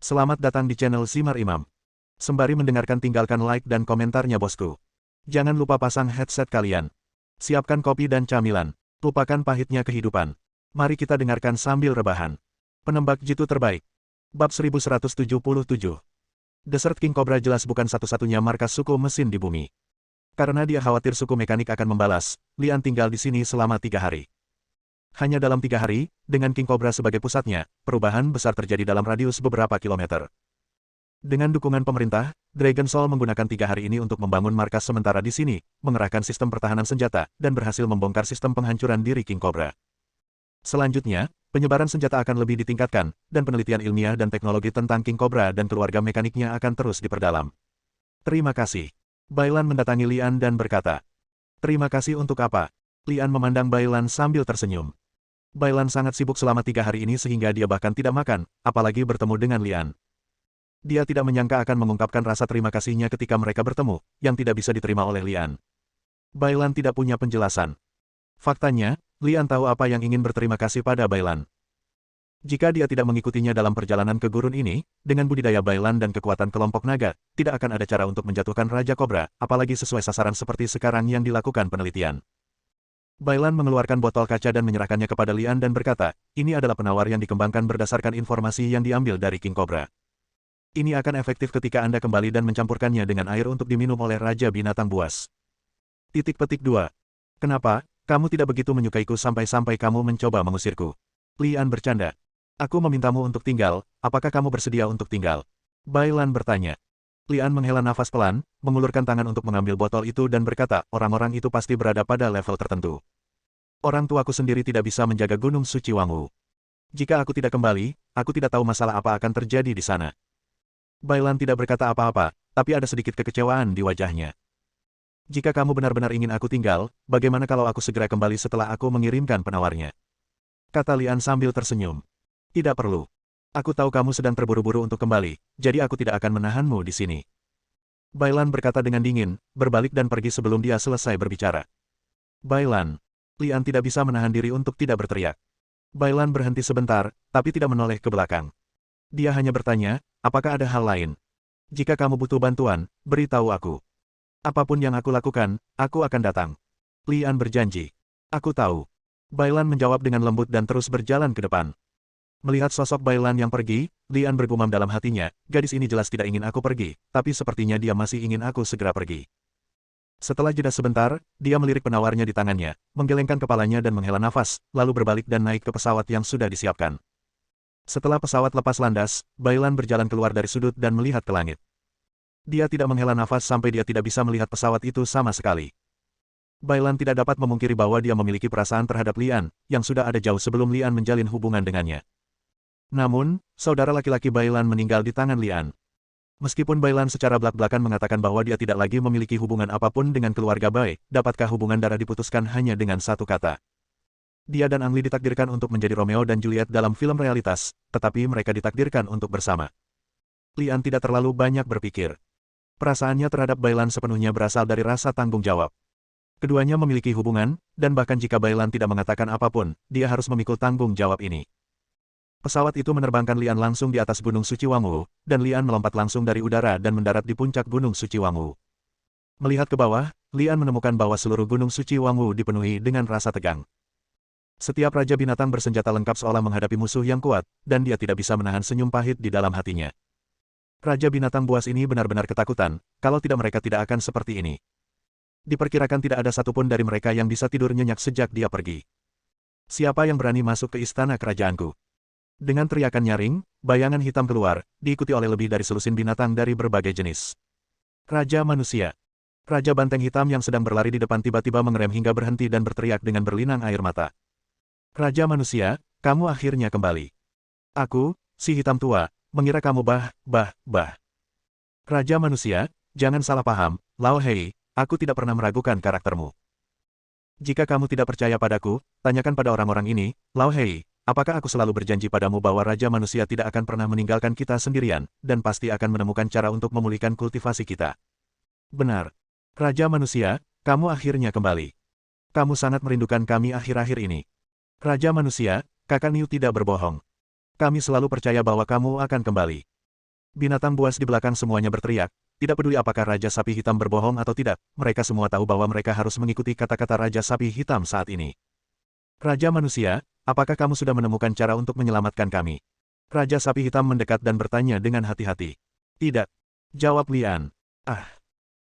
Selamat datang di channel Simar Imam. Sembari mendengarkan tinggalkan like dan komentarnya bosku. Jangan lupa pasang headset kalian. Siapkan kopi dan camilan. Lupakan pahitnya kehidupan. Mari kita dengarkan sambil rebahan. Penembak jitu terbaik. Bab 1177. Desert King Cobra jelas bukan satu-satunya markas suku mesin di bumi. Karena dia khawatir suku mekanik akan membalas, Lian tinggal di sini selama 3 hari. Hanya dalam 3 hari, dengan King Cobra sebagai pusatnya, perubahan besar terjadi dalam radius beberapa kilometer. Dengan dukungan pemerintah, Dragon Soul menggunakan 3 hari ini untuk membangun markas sementara di sini, mengerahkan sistem pertahanan senjata, dan berhasil membongkar sistem penghancuran diri King Cobra. Selanjutnya, penyebaran senjata akan lebih ditingkatkan, dan penelitian ilmiah dan teknologi tentang King Cobra dan keluarga mekaniknya akan terus diperdalam. Terima kasih. Bailan mendatangi Lian dan berkata, "Terima kasih untuk apa?" Lian memandang Bailan sambil tersenyum. Bailan sangat sibuk selama 3 hari ini sehingga dia bahkan tidak makan, apalagi bertemu dengan Lian. Dia tidak menyangka akan mengungkapkan rasa terima kasihnya ketika mereka bertemu, yang tidak bisa diterima oleh Lian. Bailan tidak punya penjelasan. Faktanya, Lian tahu apa yang ingin berterima kasih pada Bailan. Jika dia tidak mengikutinya dalam perjalanan ke gurun ini, dengan budidaya Bailan dan kekuatan kelompok naga, tidak akan ada cara untuk menjatuhkan Raja Kobra, apalagi sesuai sasaran seperti sekarang yang dilakukan penelitian. Bailan mengeluarkan botol kaca dan menyerahkannya kepada Lian dan berkata, "Ini adalah penawar yang dikembangkan berdasarkan informasi yang diambil dari King Cobra. Ini akan efektif ketika Anda kembali dan mencampurkannya dengan air untuk diminum oleh Raja Binatang Buas." Titik petik 2. Kenapa, kamu tidak begitu menyukaiku sampai-sampai kamu mencoba mengusirku? Lian bercanda. Aku memintamu untuk tinggal, apakah kamu bersedia untuk tinggal? Bailan bertanya. Lian menghela nafas pelan, mengulurkan tangan untuk mengambil botol itu dan berkata, orang-orang itu pasti berada pada level tertentu. Orang tuaku sendiri tidak bisa menjaga Gunung Suci Wangu. Jika aku tidak kembali, aku tidak tahu masalah apa akan terjadi di sana. Bailan tidak berkata apa-apa, tapi ada sedikit kekecewaan di wajahnya. Jika kamu benar-benar ingin aku tinggal, bagaimana kalau aku segera kembali setelah aku mengirimkan penawarnya? Kata Lian sambil tersenyum. Tidak perlu. Aku tahu kamu sedang terburu-buru untuk kembali, jadi aku tidak akan menahanmu di sini. Bailan berkata dengan dingin, berbalik dan pergi sebelum dia selesai berbicara. Bailan. Lian tidak bisa menahan diri untuk tidak berteriak. Bailan berhenti sebentar, tapi tidak menoleh ke belakang. Dia hanya bertanya, apakah ada hal lain? Jika kamu butuh bantuan, beritahu aku. Apapun yang aku lakukan, aku akan datang. Lian berjanji. Aku tahu. Bailan menjawab dengan lembut dan terus berjalan ke depan. Melihat sosok Bailan yang pergi, Lian bergumam dalam hatinya, gadis ini jelas tidak ingin aku pergi, tapi sepertinya dia masih ingin aku segera pergi. Setelah jeda sebentar, dia melirik penawarnya di tangannya, menggelengkan kepalanya dan menghela nafas, lalu berbalik dan naik ke pesawat yang sudah disiapkan. Setelah pesawat lepas landas, Bailan berjalan keluar dari sudut dan melihat ke langit. Dia tidak menghela nafas sampai dia tidak bisa melihat pesawat itu sama sekali. Bailan tidak dapat memungkiri bahwa dia memiliki perasaan terhadap Lian, yang sudah ada jauh sebelum Lian menjalin hubungan dengannya. Namun, saudara laki-laki Bailan meninggal di tangan Lian. Meskipun Bailan secara belak-belakan mengatakan bahwa dia tidak lagi memiliki hubungan apapun dengan keluarga Bai, dapatkah hubungan darah diputuskan hanya dengan satu kata? Dia dan Ang Li ditakdirkan untuk menjadi Romeo dan Juliet dalam film realitas, tetapi mereka ditakdirkan untuk bersama. Lian tidak terlalu banyak berpikir. Perasaannya terhadap Bailan sepenuhnya berasal dari rasa tanggung jawab. Keduanya memiliki hubungan, dan bahkan jika Bailan tidak mengatakan apapun, dia harus memikul tanggung jawab ini. Pesawat itu menerbangkan Lian langsung di atas Gunung Suci Wangu, dan Lian melompat langsung dari udara dan mendarat di puncak Gunung Suci Wangu. Melihat ke bawah, Lian menemukan bahwa seluruh Gunung Suci Wangu dipenuhi dengan rasa tegang. Setiap raja binatang bersenjata lengkap seolah menghadapi musuh yang kuat, dan dia tidak bisa menahan senyum pahit di dalam hatinya. Raja binatang buas ini benar-benar ketakutan, kalau tidak mereka tidak akan seperti ini. Diperkirakan tidak ada satupun dari mereka yang bisa tidur nyenyak sejak dia pergi. Siapa yang berani masuk ke istana kerajaanku? Dengan teriakan nyaring, bayangan hitam keluar, diikuti oleh lebih dari selusin binatang dari berbagai jenis. Raja manusia. Raja banteng hitam yang sedang berlari di depan tiba-tiba mengerem hingga berhenti dan berteriak dengan berlinang air mata. Raja manusia, kamu akhirnya kembali. Aku, si hitam tua, mengira kamu bah. Raja manusia, jangan salah paham, Lao Hei, aku tidak pernah meragukan karaktermu. Jika kamu tidak percaya padaku, tanyakan pada orang-orang ini, Lao Hei. Apakah aku selalu berjanji padamu bahwa Raja Manusia tidak akan pernah meninggalkan kita sendirian, dan pasti akan menemukan cara untuk memulihkan kultivasi kita? Benar. Raja Manusia, kamu akhirnya kembali. Kamu sangat merindukan kami akhir-akhir ini. Raja Manusia, Kakak Niu tidak berbohong. Kami selalu percaya bahwa kamu akan kembali. Binatang buas di belakang semuanya berteriak, tidak peduli apakah Raja Sapi Hitam berbohong atau tidak, mereka semua tahu bahwa mereka harus mengikuti kata-kata Raja Sapi Hitam saat ini. Raja Manusia, apakah kamu sudah menemukan cara untuk menyelamatkan kami? Raja Sapi Hitam mendekat dan bertanya dengan hati-hati. Tidak. Jawab Lian. Ah.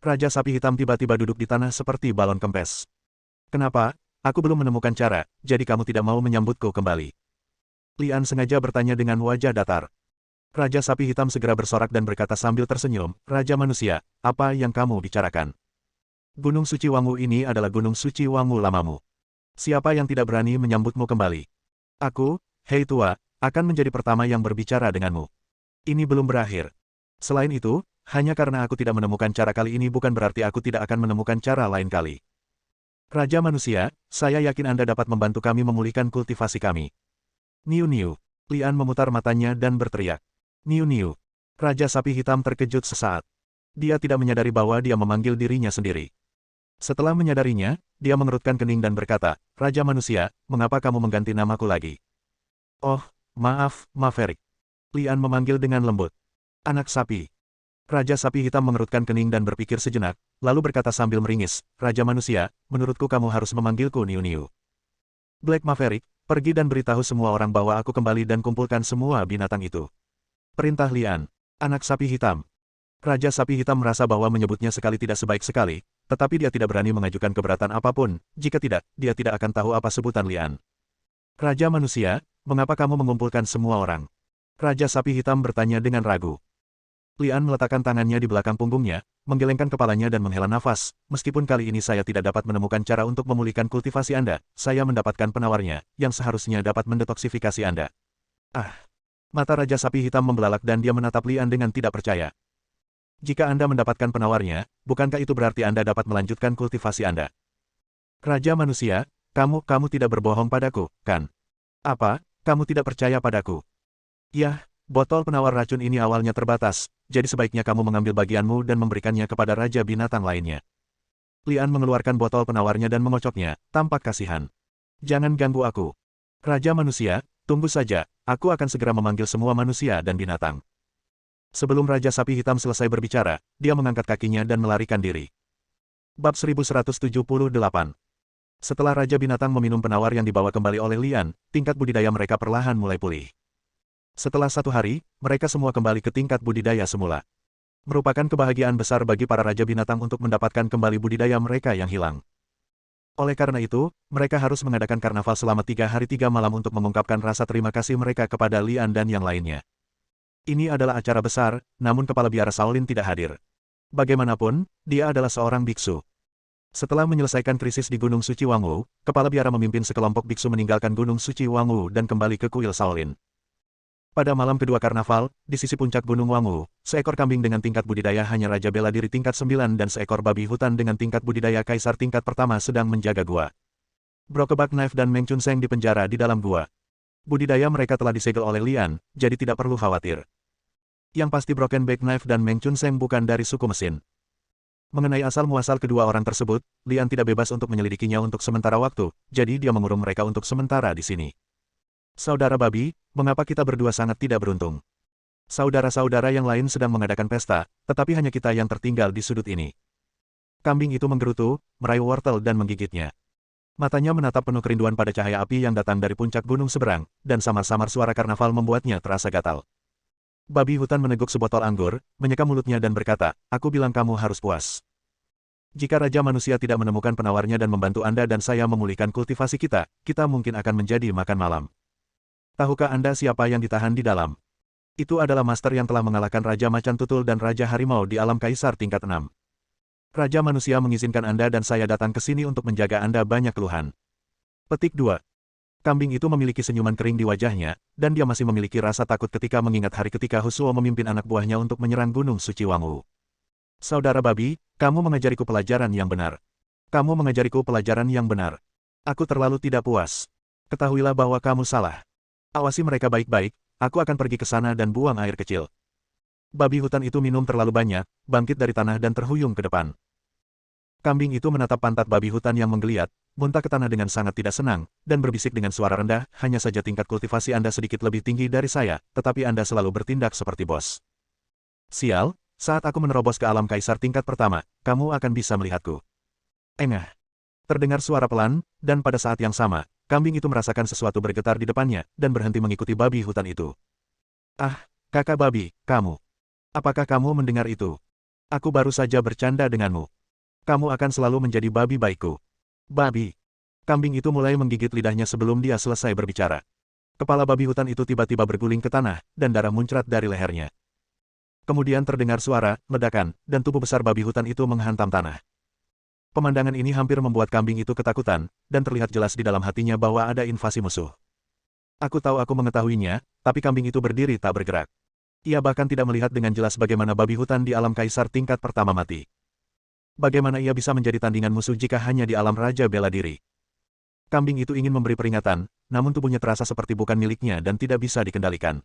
Raja Sapi Hitam tiba-tiba duduk di tanah seperti balon kempes. Kenapa? Aku belum menemukan cara, jadi kamu tidak mau menyambutku kembali. Lian sengaja bertanya dengan wajah datar. Raja Sapi Hitam segera bersorak dan berkata sambil tersenyum, Raja Manusia, apa yang kamu bicarakan? Gunung Suci Wangu ini adalah Gunung Suci Wangu lamamu. Siapa yang tidak berani menyambutmu kembali? Aku, hei tua, akan menjadi pertama yang berbicara denganmu. Ini belum berakhir. Selain itu, hanya karena aku tidak menemukan cara kali ini bukan berarti aku tidak akan menemukan cara lain kali. Raja Manusia, saya yakin Anda dapat membantu kami memulihkan kultivasi kami. Niu-niu. Lian memutar matanya dan berteriak. Niu-niu. Raja Sapi Hitam terkejut sesaat. Dia tidak menyadari bahwa dia memanggil dirinya sendiri. Setelah menyadarinya, dia mengerutkan kening dan berkata, Raja Manusia, mengapa kamu mengganti namaku lagi? Oh, maaf, Maverick. Lian memanggil dengan lembut. Anak sapi. Raja Sapi Hitam mengerutkan kening dan berpikir sejenak, lalu berkata sambil meringis, Raja Manusia, menurutku kamu harus memanggilku Niu-niu. Black Maverick, pergi dan beritahu semua orang bahwa aku kembali dan kumpulkan semua binatang itu. Perintah Lian. Anak Sapi Hitam. Raja Sapi Hitam merasa bahwa menyebutnya sekali tidak sebaik sekali, tetapi dia tidak berani mengajukan keberatan apapun, jika tidak, dia tidak akan tahu apa sebutan Lian. Raja Manusia, mengapa kamu mengumpulkan semua orang? Raja Sapi Hitam bertanya dengan ragu. Lian meletakkan tangannya di belakang punggungnya, menggelengkan kepalanya dan menghela nafas, meskipun kali ini saya tidak dapat menemukan cara untuk memulihkan kultivasi Anda, saya mendapatkan penawarnya, yang seharusnya dapat mendetoksifikasi Anda. Ah! Mata Raja Sapi Hitam membelalak dan dia menatap Lian dengan tidak percaya. Jika Anda mendapatkan penawarnya, bukankah itu berarti Anda dapat melanjutkan kultivasi Anda? Raja Manusia, kamu tidak berbohong padaku, kan? Apa, kamu tidak percaya padaku? Yah, botol penawar racun ini awalnya terbatas, jadi sebaiknya kamu mengambil bagianmu dan memberikannya kepada Raja Binatang lainnya. Lian mengeluarkan botol penawarnya dan mengocoknya, tampak kasihan. Jangan ganggu aku. Raja Manusia, tunggu saja, aku akan segera memanggil semua manusia dan binatang. Sebelum Raja Sapi Hitam selesai berbicara, dia mengangkat kakinya dan melarikan diri. Bab 1178. Setelah Raja Binatang meminum penawar yang dibawa kembali oleh Lian, tingkat budidaya mereka perlahan mulai pulih. Setelah 1 hari, mereka semua kembali ke tingkat budidaya semula. Merupakan kebahagiaan besar bagi para Raja Binatang untuk mendapatkan kembali budidaya mereka yang hilang. Oleh karena itu, mereka harus mengadakan karnaval selama 3 hari 3 malam untuk mengungkapkan rasa terima kasih mereka kepada Lian dan yang lainnya. Ini adalah acara besar, namun Kepala Biara Shaolin tidak hadir. Bagaimanapun, dia adalah seorang biksu. Setelah menyelesaikan krisis di Gunung Suci Wangu, Kepala Biara memimpin sekelompok biksu meninggalkan Gunung Suci Wangu dan kembali ke kuil Shaolin. Pada malam kedua karnaval, di sisi puncak Gunung Wangu, seekor kambing dengan tingkat budidaya hanya Raja Bela Diri tingkat 9 dan seekor babi hutan dengan tingkat budidaya Kaisar tingkat pertama sedang menjaga gua. Brokebak Knife dan Meng Chun Seng dipenjara di dalam gua. Budidaya mereka telah disegel oleh Lian, jadi tidak perlu khawatir. Yang pasti Broken Back Knife dan Meng Chun Seng bukan dari suku mesin. Mengenai asal-muasal kedua orang tersebut, Lian tidak bebas untuk menyelidikinya untuk sementara waktu, jadi dia mengurung mereka untuk sementara di sini. Saudara babi, mengapa kita berdua sangat tidak beruntung? Saudara-saudara yang lain sedang mengadakan pesta, tetapi hanya kita yang tertinggal di sudut ini. Kambing itu menggerutu, meraih wortel dan menggigitnya. Matanya menatap penuh kerinduan pada cahaya api yang datang dari puncak gunung seberang, dan samar-samar suara karnaval membuatnya terasa gatal. Babi hutan meneguk sebotol anggur, menyeka mulutnya dan berkata, aku bilang kamu harus puas. Jika Raja Manusia tidak menemukan penawarnya dan membantu Anda dan saya memulihkan kultivasi kita, kita mungkin akan menjadi makan malam. Tahukah Anda siapa yang ditahan di dalam? Itu adalah master yang telah mengalahkan Raja Macan Tutul dan Raja Harimau di alam Kaisar tingkat 6. Raja Manusia mengizinkan Anda dan saya datang ke sini untuk menjaga Anda banyak keluhan. Petik 2. Kambing itu memiliki senyuman kering di wajahnya, dan dia masih memiliki rasa takut ketika mengingat hari ketika Husuo memimpin anak buahnya untuk menyerang Gunung Suci Wangu. Saudara babi, kamu mengajariku pelajaran yang benar. Kamu mengajariku pelajaran yang benar. Aku terlalu tidak puas. Ketahuilah bahwa kamu salah. Awasi mereka baik-baik, aku akan pergi ke sana dan buang air kecil. Babi hutan itu minum terlalu banyak, bangkit dari tanah dan terhuyung ke depan. Kambing itu menatap pantat babi hutan yang menggeliat, muntah ke tanah dengan sangat tidak senang, dan berbisik dengan suara rendah, hanya saja tingkat kultivasi Anda sedikit lebih tinggi dari saya, tetapi Anda selalu bertindak seperti bos. Sial, saat aku menerobos ke alam kaisar tingkat pertama, kamu akan bisa melihatku. Engah. Terdengar suara pelan, dan pada saat yang sama, kambing itu merasakan sesuatu bergetar di depannya, dan berhenti mengikuti babi hutan itu. Ah, kakak babi, kamu. Apakah kamu mendengar itu? Aku baru saja bercanda denganmu. Kamu akan selalu menjadi babi baikku. Babi. Kambing itu mulai menggigit lidahnya sebelum dia selesai berbicara. Kepala babi hutan itu tiba-tiba berguling ke tanah, dan darah muncrat dari lehernya. Kemudian terdengar suara, ledakan, dan tubuh besar babi hutan itu menghantam tanah. Pemandangan ini hampir membuat kambing itu ketakutan, dan terlihat jelas di dalam hatinya bahwa ada invasi musuh. Aku tahu aku mengetahuinya, tapi kambing itu berdiri tak bergerak. Ia bahkan tidak melihat dengan jelas bagaimana babi hutan di alam kaisar tingkat pertama mati. Bagaimana ia bisa menjadi tandingan musuh jika hanya di alam raja bela diri? Kambing itu ingin memberi peringatan, namun tubuhnya terasa seperti bukan miliknya dan tidak bisa dikendalikan.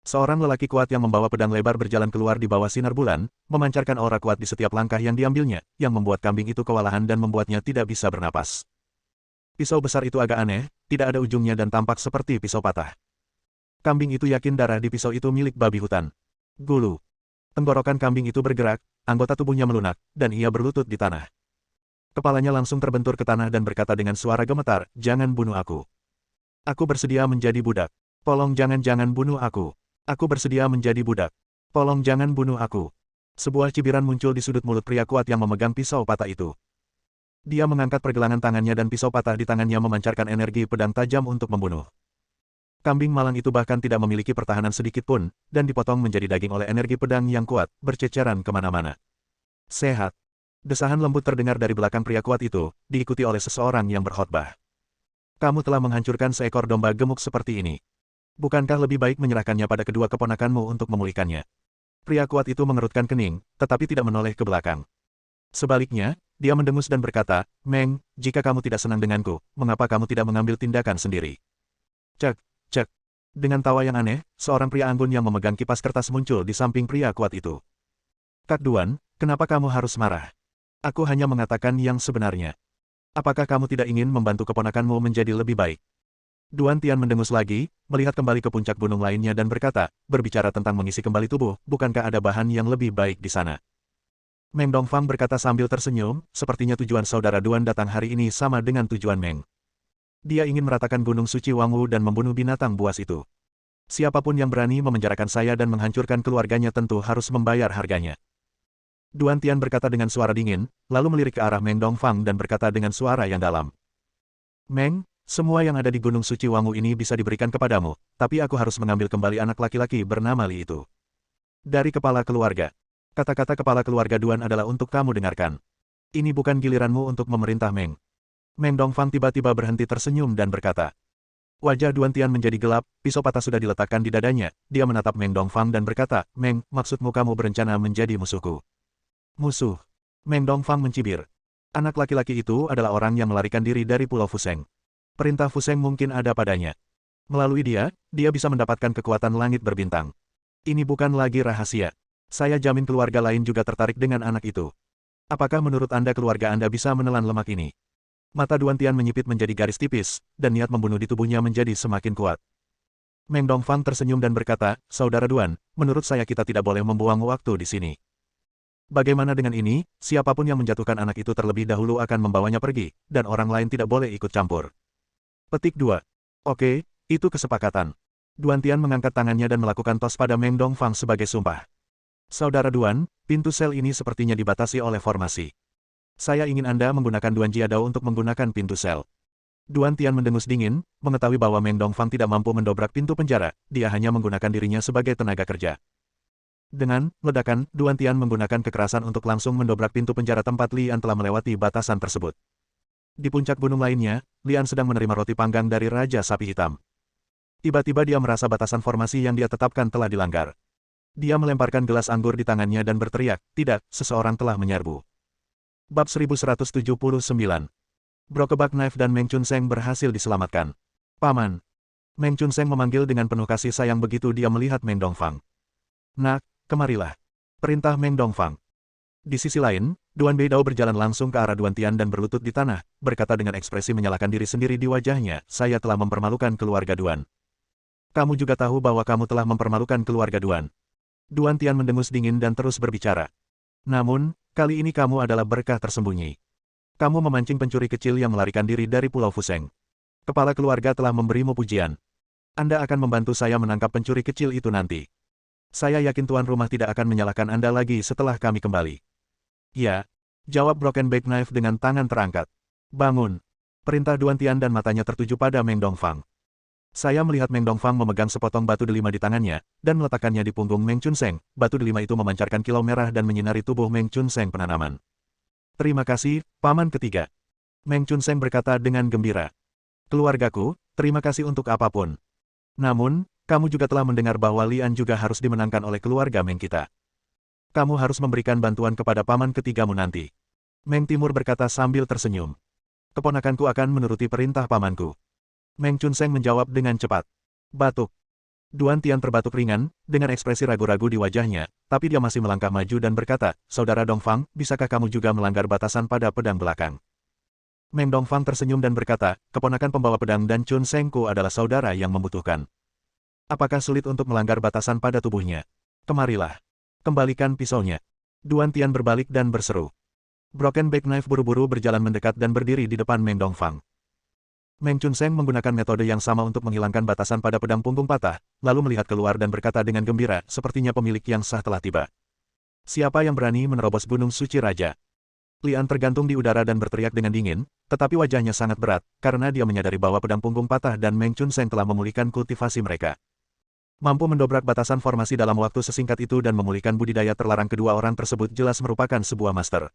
Seorang lelaki kuat yang membawa pedang lebar berjalan keluar di bawah sinar bulan, memancarkan aura kuat di setiap langkah yang diambilnya, yang membuat kambing itu kewalahan dan membuatnya tidak bisa bernapas. Pisau besar itu agak aneh, tidak ada ujungnya dan tampak seperti pisau patah. Kambing itu yakin darah di pisau itu milik babi hutan. Gulu. Tenggorokan kambing itu bergerak, anggota tubuhnya melunak, dan ia berlutut di tanah. Kepalanya langsung terbentur ke tanah dan berkata dengan suara gemetar, "Jangan bunuh aku. Aku bersedia menjadi budak. Tolong jangan bunuh aku. Aku bersedia menjadi budak. Tolong jangan bunuh aku." Sebuah cibiran muncul di sudut mulut pria kuat yang memegang pisau patah itu. Dia mengangkat pergelangan tangannya dan pisau patah di tangannya memancarkan energi pedang tajam untuk membunuh. Kambing malang itu bahkan tidak memiliki pertahanan sedikit pun, dan dipotong menjadi daging oleh energi pedang yang kuat, berceceran kemana-mana. Sehat. Desahan lembut terdengar dari belakang pria kuat itu, diikuti oleh seseorang yang berkhotbah. Kamu telah menghancurkan seekor domba gemuk seperti ini. Bukankah lebih baik menyerahkannya pada kedua keponakanmu untuk memulihkannya? Pria kuat itu mengerutkan kening, tetapi tidak menoleh ke belakang. Sebaliknya, dia mendengus dan berkata, "Meng, jika kamu tidak senang denganku, mengapa kamu tidak mengambil tindakan sendiri?" Cek, cek. Dengan tawa yang aneh, seorang pria anggun yang memegang kipas kertas muncul di samping pria kuat itu. "Kak Duan, kenapa kamu harus marah? Aku hanya mengatakan yang sebenarnya. Apakah kamu tidak ingin membantu keponakanmu menjadi lebih baik?" Duan Tian mendengus lagi, melihat kembali ke puncak gunung lainnya dan berkata, "Berbicara tentang mengisi kembali tubuh, bukankah ada bahan yang lebih baik di sana?" Meng Dongfang berkata sambil tersenyum, "Sepertinya tujuan saudara Duan datang hari ini sama dengan tujuan Meng. Dia ingin meratakan gunung suci Wangwu dan membunuh binatang buas itu. Siapapun yang berani memenjarakan saya dan menghancurkan keluarganya tentu harus membayar harganya." Duan Tian berkata dengan suara dingin, lalu melirik ke arah Meng Dongfang dan berkata dengan suara yang dalam. "Meng, semua yang ada di Gunung Suci Wangwu ini bisa diberikan kepadamu, tapi aku harus mengambil kembali anak laki-laki bernama Li itu. Dari kepala keluarga. Kata-kata kepala keluarga Duan adalah untuk kamu dengarkan. Ini bukan giliranmu untuk memerintah Meng." Meng Dongfang tiba-tiba berhenti tersenyum dan berkata. Wajah Duan Tian menjadi gelap, pisau patah sudah diletakkan di dadanya, dia menatap Meng Dongfang dan berkata, "Meng, maksudmu kamu berencana menjadi musuhku?" "Musuh?" Meng Dongfang mencibir. Anak laki-laki itu adalah orang yang melarikan diri dari Pulau Fuseng. Perintah Fuseng mungkin ada padanya. Melalui dia, dia bisa mendapatkan kekuatan langit berbintang. Ini bukan lagi rahasia. Saya jamin keluarga lain juga tertarik dengan anak itu. Apakah menurut Anda keluarga Anda bisa menelan lemak ini? Mata Duan Tian menyipit menjadi garis tipis, dan niat membunuh di tubuhnya menjadi semakin kuat. Meng Dongfang tersenyum dan berkata, "Saudara Duan, menurut saya kita tidak boleh membuang waktu di sini. Bagaimana dengan ini, siapapun yang menjatuhkan anak itu terlebih dahulu akan membawanya pergi, dan orang lain tidak boleh ikut campur." Petik 2. Oke, itu kesepakatan. Duan Tian mengangkat tangannya dan melakukan tos pada Meng Dongfang sebagai sumpah. "Saudara Duan, pintu sel ini sepertinya dibatasi oleh formasi. Saya ingin Anda menggunakan Duan Jiadao untuk menggunakan pintu sel." Duan Tian mendengus dingin, mengetahui bahwa Meng Dongfang tidak mampu mendobrak pintu penjara, dia hanya menggunakan dirinya sebagai tenaga kerja. Dengan ledakan, Duan Tian menggunakan kekerasan untuk langsung mendobrak pintu penjara tempat Lian telah melewati batasan tersebut. Di puncak gunung lainnya, Lian sedang menerima roti panggang dari Raja Sapi Hitam. Tiba-tiba dia merasa batasan formasi yang dia tetapkan telah dilanggar. Dia melemparkan gelas anggur di tangannya dan berteriak, "Tidak, seseorang telah menyerbu." Bab 1179. Brokebak Knife dan Meng Chunseng berhasil diselamatkan. "Paman." Meng Chunseng memanggil dengan penuh kasih sayang begitu dia melihat Meng Dongfang. "Nak, kemarilah." Perintah Meng Dongfang. Di sisi lain, Duan Beidao berjalan langsung ke arah Duan Tian dan berlutut di tanah, berkata dengan ekspresi menyalahkan diri sendiri di wajahnya, "Saya telah mempermalukan keluarga Duan." "Kamu juga tahu bahwa kamu telah mempermalukan keluarga Duan." Duan Tian mendengus dingin dan terus berbicara. Namun, kali ini kamu adalah berkah tersembunyi. Kamu memancing pencuri kecil yang melarikan diri dari Pulau Fuseng. Kepala keluarga telah memberimu pujian. Anda akan membantu saya menangkap pencuri kecil itu nanti. Saya yakin tuan rumah tidak akan menyalahkan Anda lagi setelah kami kembali. Ya, jawab Broken Back Knife dengan tangan terangkat. Bangun. Perintah Duan Tian dan matanya tertuju pada Meng Dongfang. Saya melihat Meng Dongfang memegang sepotong batu delima di tangannya, dan meletakkannya di punggung Meng Chunseng. Batu delima itu memancarkan kilau merah dan menyinari tubuh Meng Chunseng penanaman. Terima kasih, Paman Ketiga. Meng Chunseng berkata dengan gembira. Keluargaku, terima kasih untuk apapun. Namun, kamu juga telah mendengar bahwa Lian juga harus dimenangkan oleh keluarga Meng kita. Kamu harus memberikan bantuan kepada Paman Ketigamu nanti. Meng Timur berkata sambil tersenyum. Keponakanku akan menuruti perintah pamanku. Meng Chunseng menjawab dengan cepat. Batuk. Duan Tian terbatuk ringan, dengan ekspresi ragu-ragu di wajahnya, tapi dia masih melangkah maju dan berkata, Saudara Dongfang, bisakah kamu juga melanggar batasan pada pedang belakang? Meng Dongfang tersenyum dan berkata, keponakan pembawa pedang dan Chunsengku adalah saudara yang membutuhkan. Apakah sulit untuk melanggar batasan pada tubuhnya? Kemarilah. Kembalikan pisaunya. Duan Tian berbalik dan berseru. Broken Back Knife buru-buru berjalan mendekat dan berdiri di depan Meng Dongfang. Meng Chunseng menggunakan metode yang sama untuk menghilangkan batasan pada pedang punggung patah, lalu melihat keluar dan berkata dengan gembira, sepertinya pemilik yang sah telah tiba. Siapa yang berani menerobos Gunung Suci Raja? Lian tergantung di udara dan berteriak dengan dingin, tetapi wajahnya sangat berat, karena dia menyadari bahwa pedang punggung patah dan Meng Chunseng telah memulihkan kultivasi mereka. Mampu mendobrak batasan formasi dalam waktu sesingkat itu dan memulihkan budidaya terlarang kedua orang tersebut jelas merupakan sebuah master.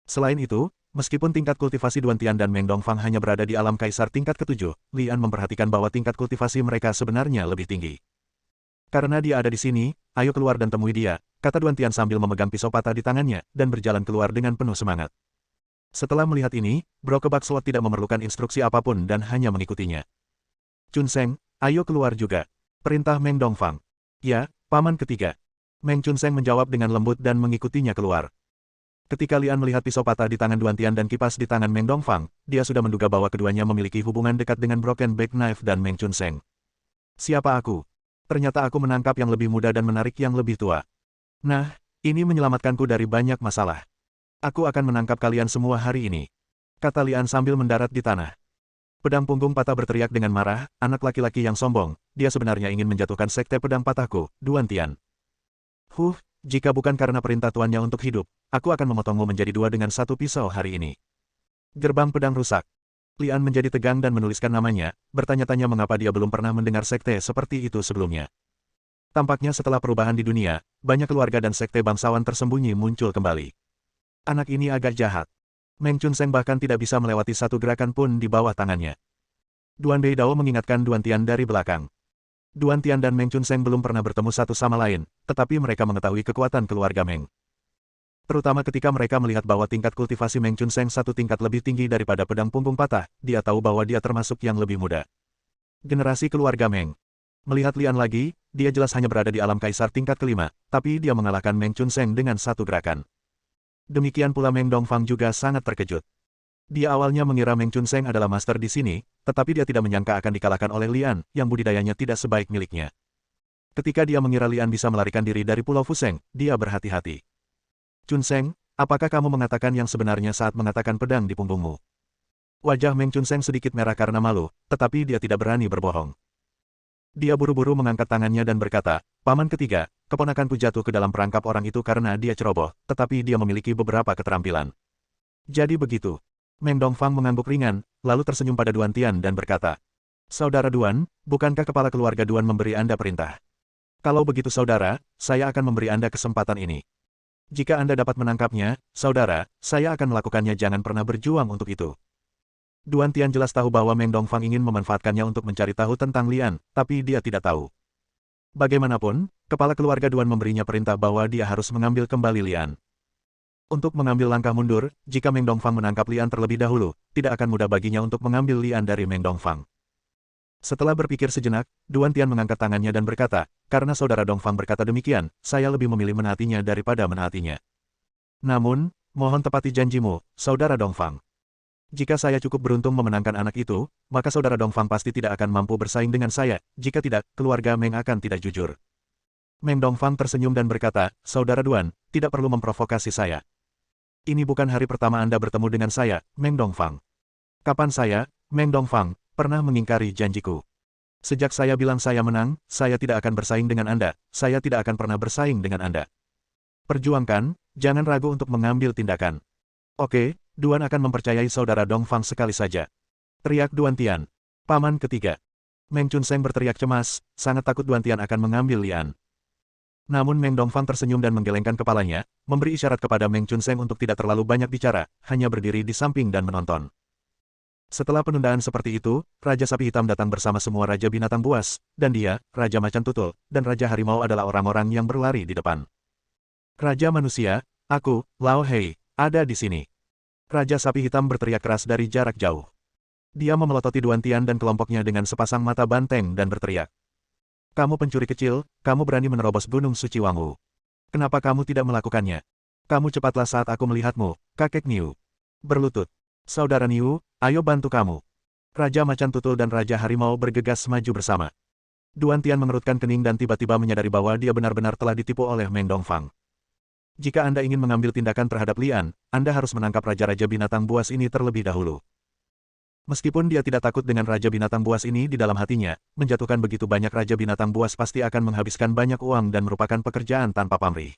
Selain itu, meskipun tingkat kultivasi Duan Tian dan Meng Dongfang hanya berada di alam kaisar tingkat ke-7, Lian memperhatikan bahwa tingkat kultivasi mereka sebenarnya lebih tinggi. Karena dia ada di sini, ayo keluar dan temui dia, kata Duan Tian sambil memegang pisau patah di tangannya, dan berjalan keluar dengan penuh semangat. Setelah melihat ini, Brokebak Sword tidak memerlukan instruksi apapun dan hanya mengikutinya. Chunseng, ayo keluar juga. Perintah Meng Dongfang. Ya, Paman Ketiga. Meng Chunseng menjawab dengan lembut dan mengikutinya keluar. Ketika Lian melihat pisau patah di tangan Duan Tian dan kipas di tangan Meng Dongfang, dia sudah menduga bahwa keduanya memiliki hubungan dekat dengan Broken Back Knife dan Meng Chunseng. Siapa aku? Ternyata aku menangkap yang lebih muda dan menarik yang lebih tua. Nah, ini menyelamatkanku dari banyak masalah. Aku akan menangkap kalian semua hari ini. Kata Lian sambil mendarat di tanah. Pedang punggung patah berteriak dengan marah, anak laki-laki yang sombong, dia sebenarnya ingin menjatuhkan sekte pedang patahku, Duan Tian. Jika bukan karena perintah tuannya untuk hidup, aku akan memotongmu menjadi dua dengan satu pisau hari ini. Gerbang pedang rusak. Lian menjadi tegang dan menuliskan namanya, bertanya-tanya mengapa dia belum pernah mendengar sekte seperti itu sebelumnya. Tampaknya setelah perubahan di dunia, banyak keluarga dan sekte bangsawan tersembunyi muncul kembali. Anak ini agak jahat. Meng Chunseng bahkan tidak bisa melewati satu gerakan pun di bawah tangannya. Duan Beidao mengingatkan Duan Tian dari belakang. Duan Tian dan Meng Chunseng belum pernah bertemu satu sama lain, tetapi mereka mengetahui kekuatan keluarga Meng. Terutama ketika mereka melihat bahwa tingkat kultivasi Meng Chunseng satu tingkat lebih tinggi daripada pedang punggung patah, dia tahu bahwa dia termasuk yang lebih muda. Generasi keluarga Meng. Melihat Lian lagi, dia jelas hanya berada di alam kaisar tingkat kelima, tapi dia mengalahkan Meng Chunseng dengan satu gerakan. Demikian pula Meng Dongfang juga sangat terkejut. Dia awalnya mengira Meng Chunseng adalah master di sini, tetapi dia tidak menyangka akan dikalahkan oleh Lian, yang budidayanya tidak sebaik miliknya. Ketika dia mengira Lian bisa melarikan diri dari Pulau Fuseng, dia berhati-hati. Chunseng, apakah kamu mengatakan yang sebenarnya saat mengatakan pedang di punggungmu? Wajah Meng Chunseng sedikit merah karena malu, tetapi dia tidak berani berbohong. Dia buru-buru mengangkat tangannya dan berkata, Paman Ketiga, keponakanku jatuh ke dalam perangkap orang itu karena dia ceroboh, tetapi dia memiliki beberapa keterampilan. Jadi begitu. Meng Dongfang mengangguk ringan, lalu tersenyum pada Duan Tian dan berkata, Saudara Duan, bukankah kepala keluarga Duan memberi Anda perintah? Kalau begitu saudara, saya akan memberi Anda kesempatan ini. Jika Anda dapat menangkapnya, saudara, saya akan melakukannya, jangan pernah berjuang untuk itu. Duan Tian jelas tahu bahwa Meng Dongfang ingin memanfaatkannya untuk mencari tahu tentang Lian, tapi dia tidak tahu. Bagaimanapun, kepala keluarga Duan memberinya perintah bahwa dia harus mengambil kembali Lian. Untuk mengambil langkah mundur, jika Meng Dongfang menangkap Lian terlebih dahulu, tidak akan mudah baginya untuk mengambil Lian dari Meng Dongfang. Setelah berpikir sejenak, Duan Tian mengangkat tangannya dan berkata, karena saudara Dongfang berkata demikian, saya lebih memilih menaatinya daripada menaatinya. Namun, mohon tepati janjimu, saudara Dongfang. Jika saya cukup beruntung memenangkan anak itu, maka saudara Dongfang pasti tidak akan mampu bersaing dengan saya, jika tidak, keluarga Meng akan tidak jujur. Meng Dongfang tersenyum dan berkata, Saudara Duan, tidak perlu memprovokasi saya. Ini bukan hari pertama Anda bertemu dengan saya, Meng Dongfang. Kapan saya, Meng Dongfang, pernah mengingkari janjiku? Sejak saya bilang saya menang, saya tidak akan bersaing dengan Anda, saya tidak akan pernah bersaing dengan Anda. Perjuangkan, jangan ragu untuk mengambil tindakan. Oke, Duan akan mempercayai Saudara Dongfang sekali saja. Teriak Duan Tian. Paman ketiga. Meng Chunseng berteriak cemas, sangat takut Duan Tian akan mengambil Lian. Namun Meng Dongfang tersenyum dan menggelengkan kepalanya, memberi isyarat kepada Meng Chunseng untuk tidak terlalu banyak bicara, hanya berdiri di samping dan menonton. Setelah penundaan seperti itu, Raja Sapi Hitam datang bersama semua Raja Binatang Buas, dan dia, Raja Macan Tutul, dan Raja Harimau adalah orang-orang yang berlari di depan. Raja Manusia, aku, Lao Hei, ada di sini. Raja Sapi Hitam berteriak keras dari jarak jauh. Dia memelototi Duan Tian dan kelompoknya dengan sepasang mata banteng dan berteriak. Kamu pencuri kecil, kamu berani menerobos Gunung Suci Wangwu. Kenapa kamu tidak melakukannya? Kamu cepatlah saat aku melihatmu, kakek Niu. Berlutut. Saudara Niu, ayo bantu kamu. Raja Macan Tutul dan Raja Harimau bergegas maju bersama. Duan Tian mengerutkan kening dan tiba-tiba menyadari bahwa dia benar-benar telah ditipu oleh Meng Dongfang. Jika Anda ingin mengambil tindakan terhadap Lian, Anda harus menangkap Raja-Raja Binatang Buas ini terlebih dahulu. Meskipun dia tidak takut dengan Raja Binatang Buas ini di dalam hatinya, menjatuhkan begitu banyak Raja Binatang Buas pasti akan menghabiskan banyak uang dan merupakan pekerjaan tanpa pamrih.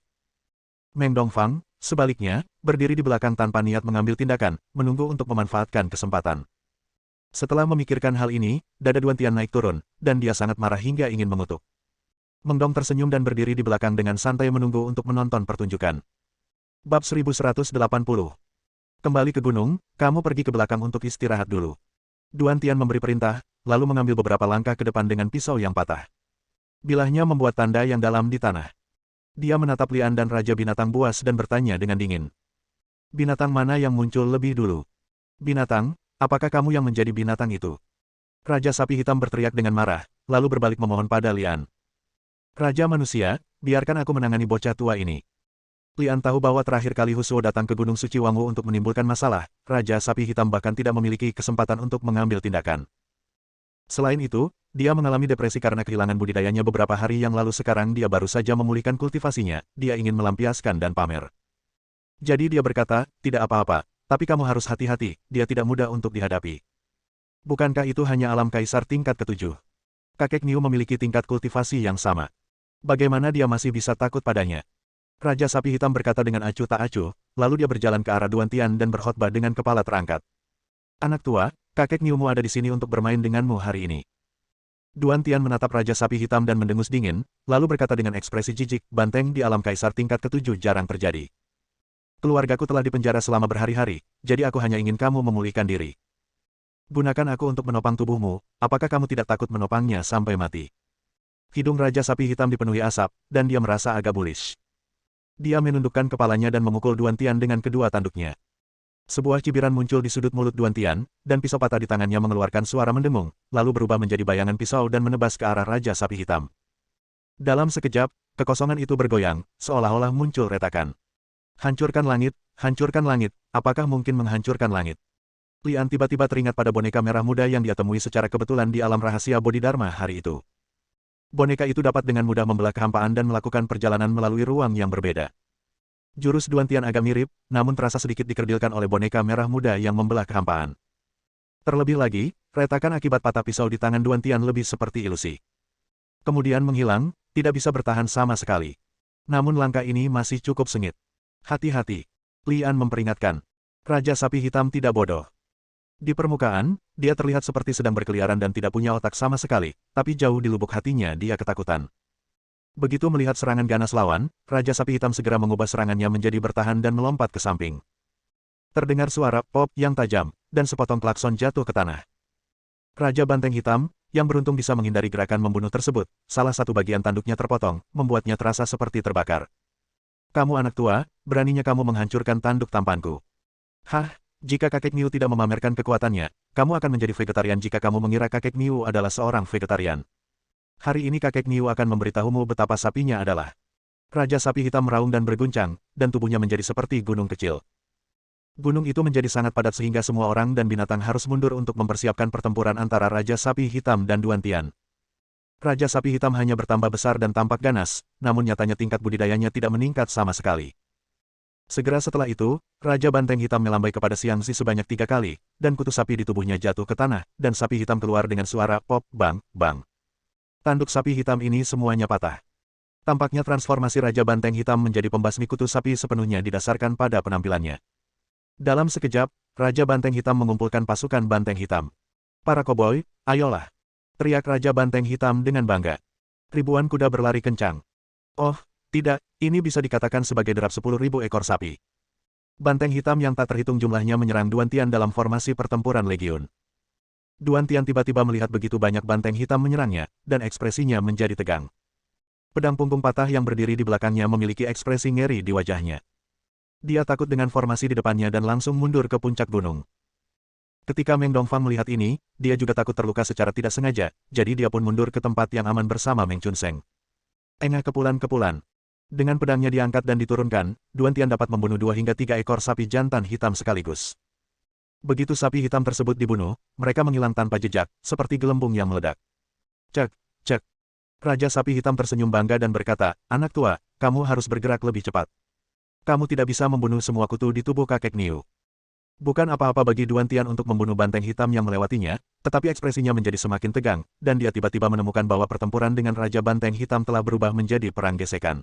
Meng Dongfang, sebaliknya, berdiri di belakang tanpa niat mengambil tindakan, menunggu untuk memanfaatkan kesempatan. Setelah memikirkan hal ini, dada Duan Tian naik turun, dan dia sangat marah hingga ingin mengutuk. Meng Dong tersenyum dan berdiri di belakang dengan santai menunggu untuk menonton pertunjukan. Bab 1180. Kembali ke gunung, kamu pergi ke belakang untuk istirahat dulu. Duan Tian memberi perintah, lalu mengambil beberapa langkah ke depan dengan pisau yang patah. Bilahnya membuat tanda yang dalam di tanah. Dia menatap Lian dan Raja Binatang Buas dan bertanya dengan dingin. Binatang mana yang muncul lebih dulu? Binatang, apakah kamu yang menjadi binatang itu? Raja Sapi Hitam berteriak dengan marah, lalu berbalik memohon pada Lian. Raja Manusia, biarkan aku menangani bocah tua ini. Lian tahu bahwa terakhir kali Husuo datang ke Gunung Suci Wangwu untuk menimbulkan masalah, Raja Sapi Hitam bahkan tidak memiliki kesempatan untuk mengambil tindakan. Selain itu, dia mengalami depresi karena kehilangan budidayanya beberapa hari yang lalu. Sekarang dia baru saja memulihkan kultivasinya, dia ingin melampiaskan dan pamer. Jadi dia berkata, tidak apa-apa, tapi kamu harus hati-hati, dia tidak mudah untuk dihadapi. Bukankah itu hanya alam kaisar tingkat ke-7? Kakek Niu memiliki tingkat kultivasi yang sama. Bagaimana dia masih bisa takut padanya? Raja Sapi Hitam berkata dengan acuh tak acuh, lalu dia berjalan ke arah Duan Tian dan berkhotbah dengan kepala terangkat. Anak tua, kakek Niumu ada di sini untuk bermain denganmu hari ini. Duan Tian menatap Raja Sapi Hitam dan mendengus dingin, lalu berkata dengan ekspresi jijik, banteng di alam kaisar tingkat ke-7 jarang terjadi. Keluargaku telah dipenjara selama berhari-hari, jadi aku hanya ingin kamu memulihkan diri. Gunakan aku untuk menopang tubuhmu, apakah kamu tidak takut menopangnya sampai mati? Hidung Raja Sapi Hitam dipenuhi asap, dan dia merasa agak bullish. Dia menundukkan kepalanya dan memukul Duan Tian dengan kedua tanduknya. Sebuah cibiran muncul di sudut mulut Duan Tian, dan pisau patah di tangannya mengeluarkan suara mendengung, lalu berubah menjadi bayangan pisau dan menebas ke arah Raja Sapi Hitam. Dalam sekejap, kekosongan itu bergoyang, seolah-olah muncul retakan. Hancurkan langit, apakah mungkin menghancurkan langit? Lian tiba-tiba teringat pada boneka merah muda yang dia temui secara kebetulan di alam rahasia Bodhidharma hari itu. Boneka itu dapat dengan mudah membelah kehampaan dan melakukan perjalanan melalui ruang yang berbeda. Jurus Duan Tian agak mirip, namun terasa sedikit dikerdilkan oleh boneka merah muda yang membelah kehampaan. Terlebih lagi, retakan akibat patah pisau di tangan Duan Tian lebih seperti ilusi. Kemudian menghilang, tidak bisa bertahan sama sekali. Namun langkah ini masih cukup sengit. Hati-hati. Lian memperingatkan. Raja Sapi Hitam tidak bodoh. Di permukaan, dia terlihat seperti sedang berkeliaran dan tidak punya otak sama sekali, tapi jauh di lubuk hatinya dia ketakutan. Begitu melihat serangan ganas lawan, Raja Sapi Hitam segera mengubah serangannya menjadi bertahan dan melompat ke samping. Terdengar suara pop yang tajam, dan sepotong klakson jatuh ke tanah. Raja Banteng Hitam, yang beruntung bisa menghindari gerakan membunuh tersebut, salah satu bagian tanduknya terpotong, membuatnya terasa seperti terbakar. Kamu anak tua, beraninya kamu menghancurkan tanduk tampanku. Hah? Jika kakek Niu tidak memamerkan kekuatannya, kamu akan menjadi vegetarian jika kamu mengira kakek Niu adalah seorang vegetarian. Hari ini kakek Niu akan memberitahumu betapa sapinya adalah. Raja Sapi Hitam meraung dan berguncang, dan tubuhnya menjadi seperti gunung kecil. Gunung itu menjadi sangat padat sehingga semua orang dan binatang harus mundur untuk mempersiapkan pertempuran antara Raja Sapi Hitam dan Duan Tian. Raja Sapi Hitam hanya bertambah besar dan tampak ganas, namun nyatanya tingkat budidayanya tidak meningkat sama sekali. Segera setelah itu, Raja Banteng Hitam melambai kepada Xiangxi sebanyak 3 kali, dan kutu sapi di tubuhnya jatuh ke tanah, dan sapi hitam keluar dengan suara pop, bang, bang. Tanduk sapi hitam ini semuanya patah. Tampaknya transformasi Raja Banteng Hitam menjadi pembasmi kutu sapi sepenuhnya didasarkan pada penampilannya. Dalam sekejap, Raja Banteng Hitam mengumpulkan pasukan Banteng Hitam. Para koboi, ayolah! Teriak Raja Banteng Hitam dengan bangga. Ribuan kuda berlari kencang. Oh, tidak, ini bisa dikatakan sebagai derap 10.000 ekor sapi. Banteng Hitam yang tak terhitung jumlahnya menyerang Duan Tian dalam formasi pertempuran legiun. Duan Tian tiba-tiba melihat begitu banyak Banteng Hitam menyerangnya, dan ekspresinya menjadi tegang. Pedang punggung patah yang berdiri di belakangnya memiliki ekspresi ngeri di wajahnya. Dia takut dengan formasi di depannya dan langsung mundur ke puncak gunung. Ketika Meng Dongfang melihat ini, dia juga takut terluka secara tidak sengaja, jadi dia pun mundur ke tempat yang aman bersama Meng Chunseng. Engah kepulan-kepulan. Dengan pedangnya diangkat dan diturunkan, Duan Tian dapat membunuh 2 hingga 3 ekor sapi jantan hitam sekaligus. Begitu sapi hitam tersebut dibunuh, mereka menghilang tanpa jejak, seperti gelembung yang meledak. Cek, cek. Raja Sapi Hitam tersenyum bangga dan berkata, anak tua, kamu harus bergerak lebih cepat. Kamu tidak bisa membunuh semua kutu di tubuh kakek Niu. Bukan apa-apa bagi Duan Tian untuk membunuh banteng hitam yang melewatinya, tetapi ekspresinya menjadi semakin tegang, dan dia tiba-tiba menemukan bahwa pertempuran dengan Raja Banteng Hitam telah berubah menjadi perang gesekan.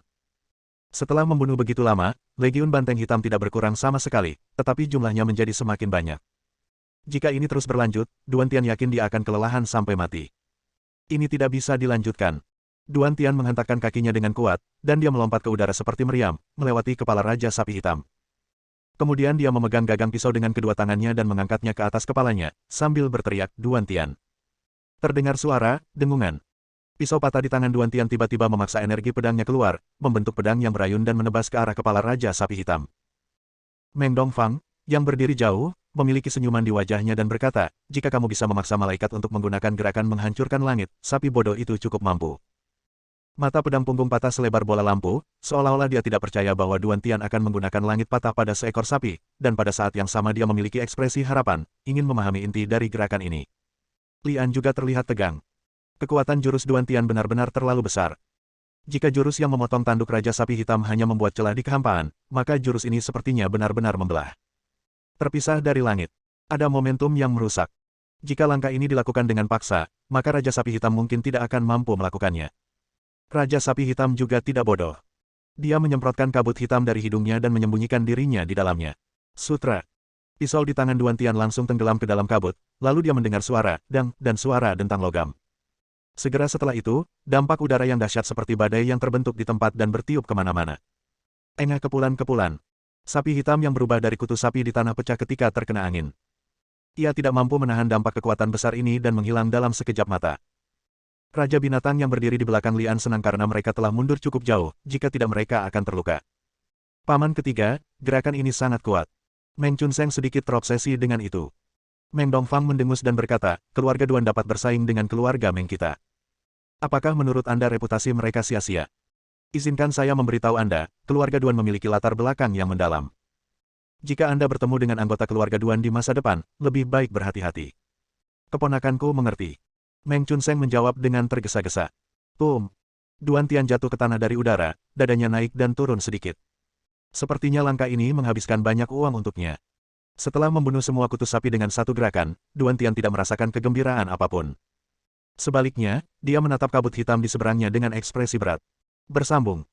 Setelah membunuh begitu lama, Legiun Banteng Hitam tidak berkurang sama sekali, tetapi jumlahnya menjadi semakin banyak. Jika ini terus berlanjut, Duan Tian yakin dia akan kelelahan sampai mati. Ini tidak bisa dilanjutkan. Duan Tian menghentakkan kakinya dengan kuat, dan dia melompat ke udara seperti meriam, melewati kepala Raja Sapi Hitam. Kemudian dia memegang gagang pisau dengan kedua tangannya dan mengangkatnya ke atas kepalanya, sambil berteriak, Duan Tian. Terdengar suara, dengungan. Pisau patah di tangan Duan Tian tiba-tiba memaksa energi pedangnya keluar, membentuk pedang yang berayun dan menebas ke arah kepala Raja Sapi Hitam. Meng Dongfang, yang berdiri jauh, memiliki senyuman di wajahnya dan berkata, jika kamu bisa memaksa malaikat untuk menggunakan gerakan menghancurkan langit, sapi bodoh itu cukup mampu. Mata pedang punggung patah selebar bola lampu, seolah-olah dia tidak percaya bahwa Duan Tian akan menggunakan langit patah pada seekor sapi, dan pada saat yang sama dia memiliki ekspresi harapan, ingin memahami inti dari gerakan ini. Lian juga terlihat tegang. Kekuatan jurus Duan Tian benar-benar terlalu besar. Jika jurus yang memotong tanduk Raja Sapi Hitam hanya membuat celah di kehampaan, maka jurus ini sepertinya benar-benar membelah. Terpisah dari langit. Ada momentum yang merusak. Jika langkah ini dilakukan dengan paksa, maka Raja Sapi Hitam mungkin tidak akan mampu melakukannya. Raja Sapi Hitam juga tidak bodoh. Dia menyemprotkan kabut hitam dari hidungnya dan menyembunyikan dirinya di dalamnya. Sutra. Pisau di tangan Duan Tian langsung tenggelam ke dalam kabut, lalu dia mendengar suara, dang, dan suara dentang logam. Segera setelah itu, dampak udara yang dahsyat seperti badai yang terbentuk di tempat dan bertiup kemana-mana. Engah kepulan-kepulan. Sapi hitam yang berubah dari kutu sapi di tanah pecah ketika terkena angin. Ia tidak mampu menahan dampak kekuatan besar ini dan menghilang dalam sekejap mata. Raja binatang yang berdiri di belakang Lian senang karena mereka telah mundur cukup jauh, jika tidak mereka akan terluka. Paman ketiga, gerakan ini sangat kuat. Meng Chunseng sedikit terobsesi dengan itu. Meng Dongfang mendengus dan berkata, keluarga Duan dapat bersaing dengan keluarga Meng kita. Apakah menurut Anda reputasi mereka sia-sia? Izinkan saya memberitahu Anda, keluarga Duan memiliki latar belakang yang mendalam. Jika Anda bertemu dengan anggota keluarga Duan di masa depan, lebih baik berhati-hati. Keponakanku mengerti. Meng Chunseng menjawab dengan tergesa-gesa. Duan Tian jatuh ke tanah dari udara, dadanya naik dan turun sedikit. Sepertinya langkah ini menghabiskan banyak uang untuknya. Setelah membunuh semua kutu sapi dengan satu gerakan, Duan Tian tidak merasakan kegembiraan apapun. Sebaliknya, dia menatap kabut hitam di seberangnya dengan ekspresi berat. Bersambung.